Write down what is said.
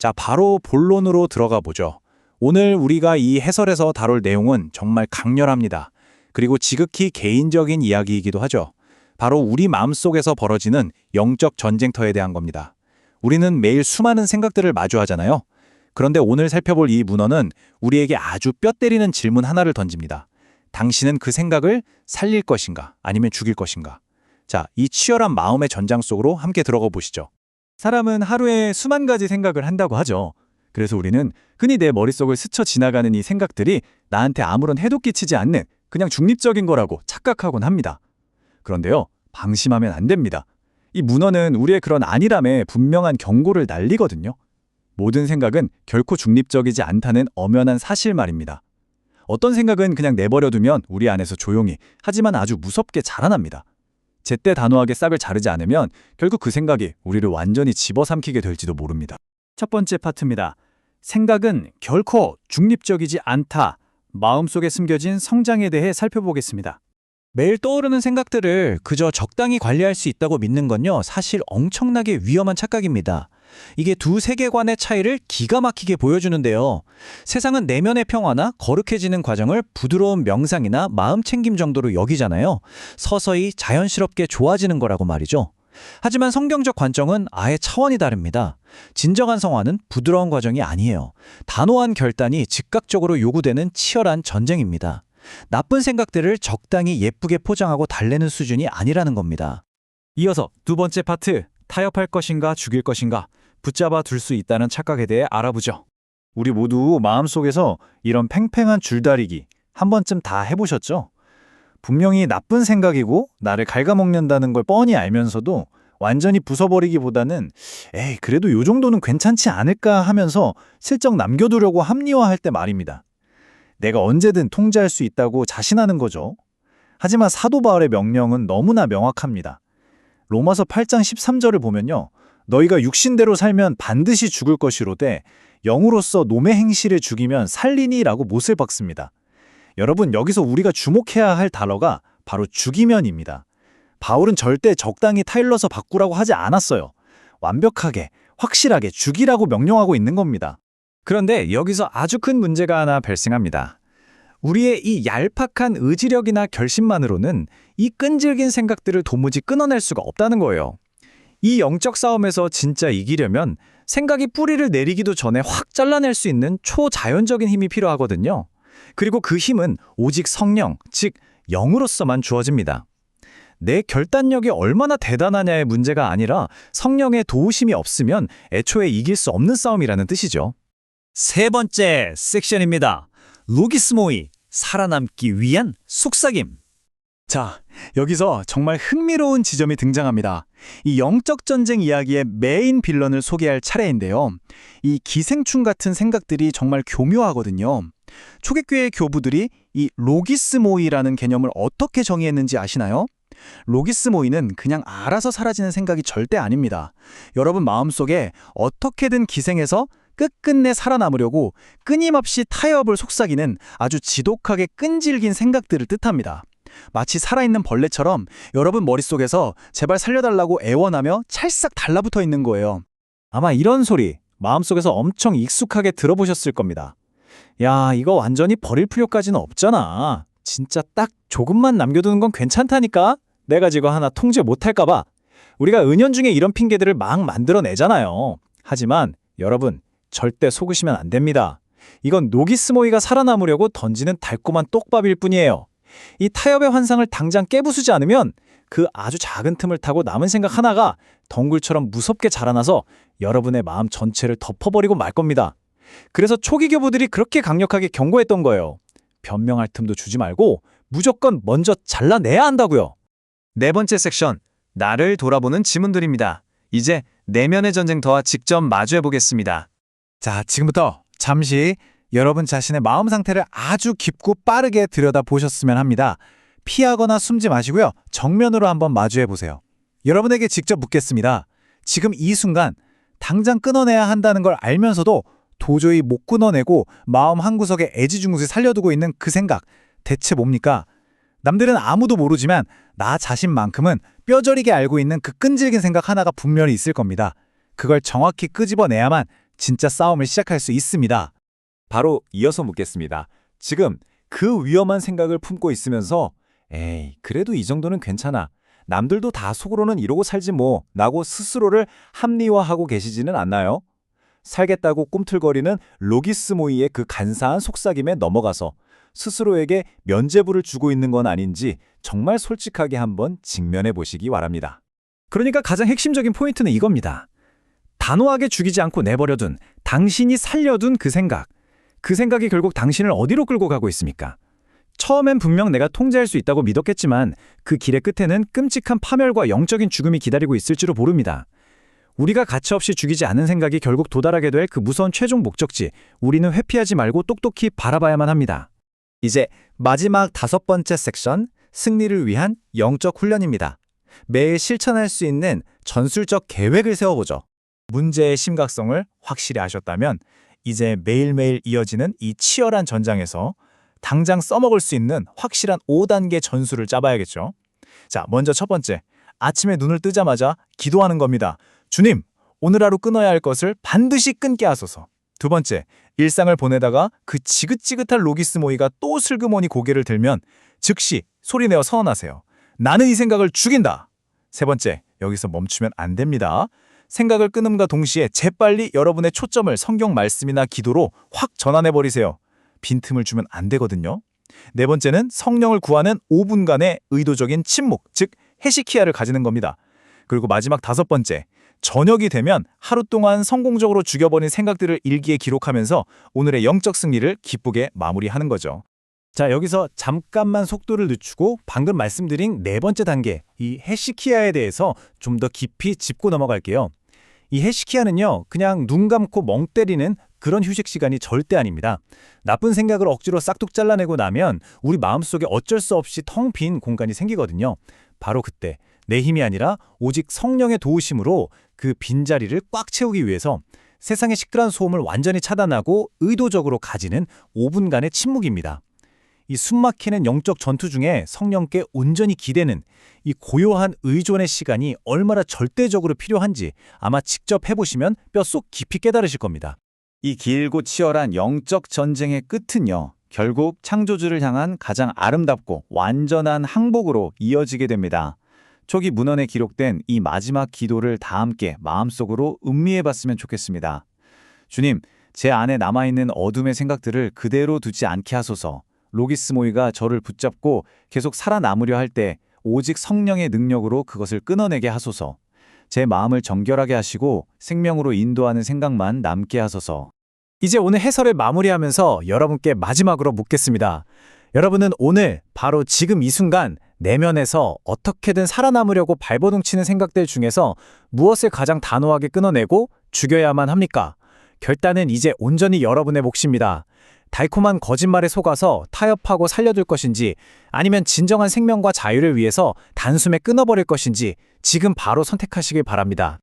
자, 바로 본론으로 들어가 보죠. 오늘 우리가 이 해설에서 다룰 내용은 정말 강렬합니다. 그리고 지극히 개인적인 이야기이기도 하죠. 바로 우리 마음속에서 벌어지는 영적 전쟁터에 대한 겁니다. 우리는 매일 수많은 생각들을 마주하잖아요. 그런데 오늘 살펴볼 이 문헌은 우리에게 아주 뼈 때리는 질문 하나를 던집니다. 당신은 그 생각을 살릴 것인가 아니면 죽일 것인가? 자, 이 치열한 마음의 전장 속으로 함께 들어가 보시죠. 사람은 하루에 수만 가지 생각을 한다고 하죠. 그래서 우리는 흔히 내 머릿속을 스쳐 지나가는 이 생각들이 나한테 아무런 해도 끼치지 않는 그냥 중립적인 거라고 착각하곤 합니다. 그런데요, 방심하면 안 됩니다. 이 문헌은 우리의 그런 안일함에 분명한 경고를 날리거든요. 모든 생각은 결코 중립적이지 않다는 엄연한 사실 말입니다. 어떤 생각은 그냥 내버려두면 우리 안에서 조용히 하지만 아주 무섭게 자라납니다. 제때 단호하게 싹을 자르지 않으면 결국 그 생각이 우리를 완전히 집어삼키게 될지도 모릅니다. 첫 번째 파트입니다. 생각은 결코 중립적이지 않다. 마음속에 숨겨진 성장에 대해 살펴보겠습니다. 매일 떠오르는 생각들을 그저 적당히 관리할 수 있다고 믿는 건요, 사실 엄청나게 위험한 착각입니다. 이게 두 세계관의 차이를 기가 막히게 보여주는데요. 세상은 내면의 평화나 거룩해지는 과정을 부드러운 명상이나 마음 챙김 정도로 여기잖아요. 서서히 자연스럽게 좋아지는 거라고 말이죠. 하지만 성경적 관점은 아예 차원이 다릅니다. 진정한 성화는 부드러운 과정이 아니에요. 단호한 결단이 즉각적으로 요구되는 치열한 전쟁입니다. 나쁜 생각들을 적당히 예쁘게 포장하고 달래는 수준이 아니라는 겁니다. 이어서 두 번째 파트, 타협할 것인가 죽일 것인가, 붙잡아 둘 수 있다는 착각에 대해 알아보죠. 우리 모두 마음속에서 이런 팽팽한 줄다리기 한 번쯤 다 해보셨죠? 분명히 나쁜 생각이고 나를 갉아먹는다는 걸 뻔히 알면서도 완전히 부숴버리기보다는 그래도 요 정도는 괜찮지 않을까 하면서 슬쩍 남겨두려고 합리화할 때 말입니다. 내가 언제든 통제할 수 있다고 자신하는 거죠. 하지만 사도 바울의 명령은 너무나 명확합니다. 로마서 8장 13절을 보면요. 너희가 육신대로 살면 반드시 죽을 것이로되 영으로서 놈의 행실을 죽이면 살리니라고 못을 박습니다. 여러분, 여기서 우리가 주목해야 할 단어가 바로 죽이면입니다. 바울은 절대 적당히 타일러서 바꾸라고 하지 않았어요. 완벽하게, 확실하게 죽이라고 명령하고 있는 겁니다. 그런데 여기서 아주 큰 문제가 하나 발생합니다. 우리의 이 얄팍한 의지력이나 결심만으로는 이 끈질긴 생각들을 도무지 끊어낼 수가 없다는 거예요. 이 영적 싸움에서 진짜 이기려면 생각이 뿌리를 내리기도 전에 확 잘라낼 수 있는 초자연적인 힘이 필요하거든요. 그리고 그 힘은 오직 성령, 즉 영으로서만 주어집니다. 내 결단력이 얼마나 대단하냐의 문제가 아니라 성령의 도우심이 없으면 애초에 이길 수 없는 싸움이라는 뜻이죠. 세 번째 섹션입니다. 로기스모이, 살아남기 위한 속삭임. 자, 여기서 정말 흥미로운 지점이 등장합니다. 이 영적 전쟁 이야기의 메인 빌런을 소개할 차례인데요. 이 기생충 같은 생각들이 정말 교묘하거든요. 초대교회 교부들이 이 로기스모이라는 개념을 어떻게 정의했는지 아시나요? 로기스모이는 그냥 알아서 사라지는 생각이 절대 아닙니다. 여러분 마음속에 어떻게든 기생해서 끝끝내 살아남으려고 끊임없이 타협을 속삭이는 아주 지독하게 끈질긴 생각들을 뜻합니다. 마치 살아있는 벌레처럼 여러분 머릿속에서 제발 살려달라고 애원하며 찰싹 달라붙어 있는 거예요. 아마 이런 소리 마음속에서 엄청 익숙하게 들어보셨을 겁니다. 야, 이거 완전히 버릴 필요까지는 없잖아. 진짜 딱 조금만 남겨두는 건 괜찮다니까? 내가 지금 하나 통제 못할까 봐. 우리가 은연중에 이런 핑계들을 막 만들어내잖아요. 하지만 여러분, 절대 속으시면 안 됩니다. 이건 노기스모이가 살아남으려고 던지는 달콤한 똑밥일 뿐이에요. 이 타협의 환상을 당장 깨부수지 않으면 그 아주 작은 틈을 타고 남은 생각 하나가 덩굴처럼 무섭게 자라나서 여러분의 마음 전체를 덮어버리고 말 겁니다. 그래서 초기 교부들이 그렇게 강력하게 경고했던 거예요. 변명할 틈도 주지 말고 무조건 먼저 잘라내야 한다고요. 네 번째 섹션, 나를 돌아보는 지문들입니다. 이제 내면의 전쟁터와 직접 마주해보겠습니다. 자, 지금부터 잠시 여러분 자신의 마음 상태를 아주 깊고 빠르게 들여다보셨으면 합니다. 피하거나 숨지 마시고요. 정면으로 한번 마주해보세요. 여러분에게 직접 묻겠습니다. 지금 이 순간 당장 끊어내야 한다는 걸 알면서도 도저히 못 끊어내고 마음 한구석에 애지중지 살려두고 있는 그 생각, 대체 뭡니까? 남들은 아무도 모르지만 나 자신만큼은 뼈저리게 알고 있는 그 끈질긴 생각 하나가 분명히 있을 겁니다. 그걸 정확히 끄집어내야만 진짜 싸움을 시작할 수 있습니다. 바로 이어서 묻겠습니다. 지금 그 위험한 생각을 품고 있으면서 에이, 그래도 이 정도는 괜찮아. 남들도 다 속으로는 이러고 살지 뭐 라고 스스로를 합리화하고 계시지는 않나요? 살겠다고 꿈틀거리는 로기스모이의 그 간사한 속삭임에 넘어가서 스스로에게 면죄부를 주고 있는 건 아닌지 정말 솔직하게 한번 직면해 보시기 바랍니다. 그러니까 가장 핵심적인 포인트는 이겁니다. 단호하게 죽이지 않고 내버려둔, 당신이 살려둔 그 생각. 그 생각이 결국 당신을 어디로 끌고 가고 있습니까? 처음엔 분명 내가 통제할 수 있다고 믿었겠지만 그 길의 끝에는 끔찍한 파멸과 영적인 죽음이 기다리고 있을지도 모릅니다. 우리가 가차없이 죽이지 않은 생각이 결국 도달하게 될 그 무서운 최종 목적지, 우리는 회피하지 말고 똑똑히 바라봐야만 합니다. 이제 마지막 5번째 섹션, 승리를 위한 영적 훈련입니다. 매일 실천할 수 있는 전술적 계획을 세워보죠. 문제의 심각성을 확실히 아셨다면 이제 매일매일 이어지는 이 치열한 전장에서 당장 써먹을 수 있는 확실한 5단계 전술을 짜봐야겠죠. 자, 먼저 첫 번째, 아침에 눈을 뜨자마자 기도하는 겁니다. 주님, 오늘 하루 끊어야 할 것을 반드시 끊게 하소서. 두 번째, 일상을 보내다가 그 지긋지긋한 로기스모이가 또 슬그머니 고개를 들면 즉시 소리내어 선언하세요. 나는 이 생각을 죽인다. 세 번째, 여기서 멈추면 안 됩니다. 생각을 끊음과 동시에 재빨리 여러분의 초점을 성경 말씀이나 기도로 확 전환해버리세요. 빈틈을 주면 안 되거든요. 네 번째는 성령을 구하는 5분간의 의도적인 침묵, 즉 헤시키야를 가지는 겁니다. 그리고 마지막 5번째, 저녁이 되면 하루 동안 성공적으로 죽여버린 생각들을 일기에 기록하면서 오늘의 영적 승리를 기쁘게 마무리하는 거죠. 자, 여기서 잠깐만 속도를 늦추고 방금 말씀드린 4번째 단계, 이 헤시키야에 대해서 좀 더 깊이 짚고 넘어갈게요. 이 헤시키야는요, 그냥 눈 감고 멍 때리는 그런 휴식 시간이 절대 아닙니다. 나쁜 생각을 억지로 싹둑 잘라내고 나면 우리 마음속에 어쩔 수 없이 텅 빈 공간이 생기거든요. 바로 그때 내 힘이 아니라 오직 성령의 도우심으로 그 빈자리를 꽉 채우기 위해서 세상의 시끄러운 소음을 완전히 차단하고 의도적으로 가지는 5분간의 침묵입니다. 이 숨막히는 영적 전투 중에 성령께 온전히 기대는 이 고요한 의존의 시간이 얼마나 절대적으로 필요한지 아마 직접 해보시면 뼛속 깊이 깨달으실 겁니다. 이 길고 치열한 영적 전쟁의 끝은요, 결국 창조주를 향한 가장 아름답고 완전한 항복으로 이어지게 됩니다. 초기 문헌에 기록된 이 마지막 기도를 다 함께 마음속으로 음미해봤으면 좋겠습니다. 주님, 제 안에 남아있는 어둠의 생각들을 그대로 두지 않게 하소서. 로기스모이가 저를 붙잡고 계속 살아남으려 할 때 오직 성령의 능력으로 그것을 끊어내게 하소서. 제 마음을 정결하게 하시고 생명으로 인도하는 생각만 남게 하소서. 이제 오늘 해설을 마무리하면서 여러분께 마지막으로 묻겠습니다. 여러분은 오늘 바로 지금 이 순간 내면에서 어떻게든 살아남으려고 발버둥 치는 생각들 중에서 무엇을 가장 단호하게 끊어내고 죽여야만 합니까? 결단은 이제 온전히 여러분의 몫입니다. 달콤한 거짓말에 속아서 타협하고 살려둘 것인지 아니면 진정한 생명과 자유를 위해서 단숨에 끊어버릴 것인지 지금 바로 선택하시길 바랍니다.